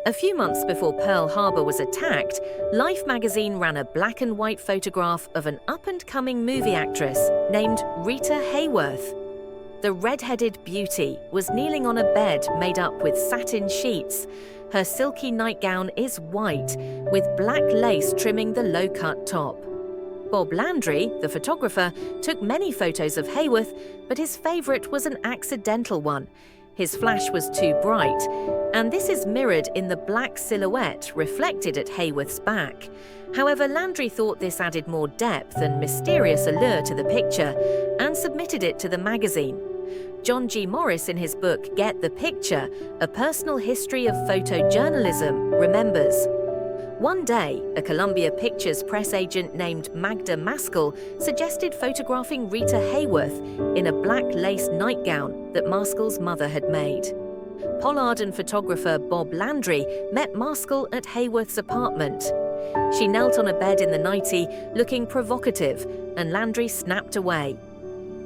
A few months before Pearl Harbor was attacked, Life magazine ran a black and white photograph of an up-and-coming movie actress named Rita Hayworth. The red-headed beauty was kneeling on a bed made up with satin sheets. Her silky nightgown is white, with black lace trimming the low-cut top. Bob Landry, the photographer, took many photos of Hayworth, but his favorite was an accidental one. His flash was too bright, and this is mirrored in the black silhouette reflected at Hayworth's back. However, Landry thought this added more depth and mysterious allure to the picture and submitted it to the magazine. John G. Morris, in his book Get the Picture, A Personal History of Photojournalism, remembers, "One day, a Columbia Pictures press agent named Magda Maskel suggested photographing Rita Hayworth in a black lace nightgown that Maskel's mother had made. Pollard and photographer Bob Landry met Maskel at Hayworth's apartment. She knelt on a bed in the nightie, looking provocative, and Landry snapped away.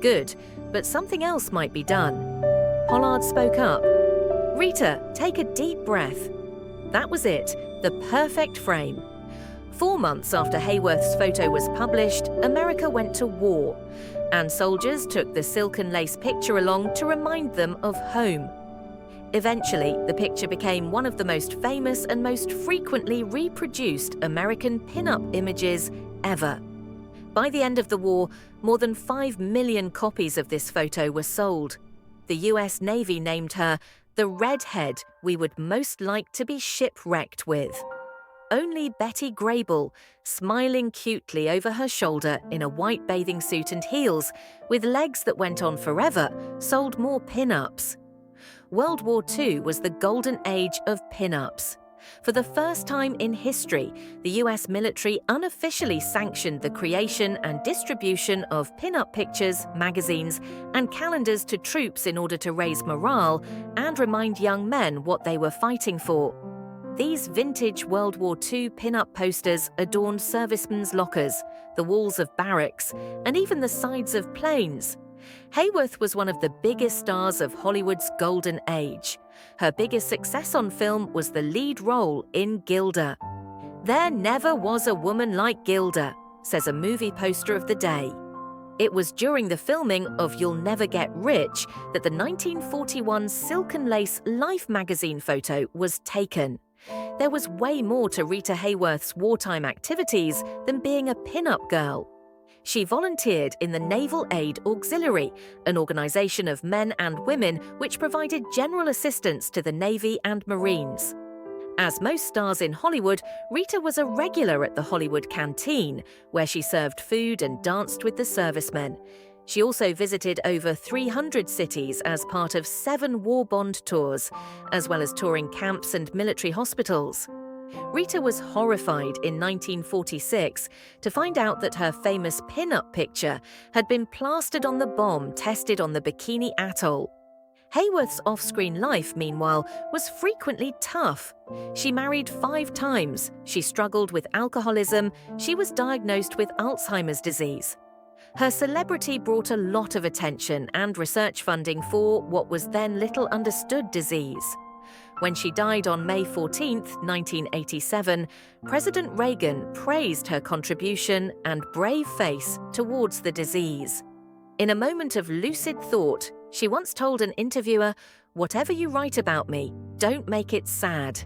Good, but something else might be done. Pollard spoke up. Rita, take a deep breath. That was it, the perfect frame. 4 months after Hayworth's photo was published, America went to war, and soldiers took the silken lace picture along to remind them of home. Eventually, the picture became one of the most famous and most frequently reproduced American pin-up images ever. By the end of the war, more than 5 million copies of this photo were sold. The US Navy named her the redhead we would most like to be shipwrecked with. Only Betty Grable, smiling cutely over her shoulder in a white bathing suit and heels, with legs that went on forever, sold more pin-ups. World War II was the golden age of pin-ups. For the first time in history, the US military unofficially sanctioned the creation and distribution of pin-up pictures, magazines, and calendars to troops in order to raise morale and remind young men what they were fighting for. These vintage World War II pin-up posters adorned servicemen's lockers, the walls of barracks, and even the sides of planes. Hayworth was one of the biggest stars of Hollywood's golden age. Her biggest success on film was the lead role in Gilda. "There never was a woman like Gilda," says a movie poster of the day. It was during the filming of You'll Never Get Rich that the 1941 silken lace Life magazine photo was taken. There was way more to Rita Hayworth's wartime activities than being a pin-up girl. She volunteered in the Naval Aid Auxiliary, an organization of men and women which provided general assistance to the Navy and Marines. As most stars in Hollywood, Rita was a regular at the Hollywood Canteen, where she served food and danced with the servicemen. She also visited over 300 cities as part of 7 war bond tours, as well as touring camps and military hospitals. Rita was horrified in 1946 to find out that her famous pin-up picture had been plastered on the bomb tested on the Bikini Atoll. Hayworth's off-screen life, meanwhile, was frequently tough. She married 5 times, she struggled with alcoholism, she was diagnosed with Alzheimer's disease. Her celebrity brought a lot of attention and research funding for what was then little understood disease. When she died on May 14, 1987, President Reagan praised her contribution and brave face towards the disease. In a moment of lucid thought, she once told an interviewer, "Whatever you write about me, don't make it sad."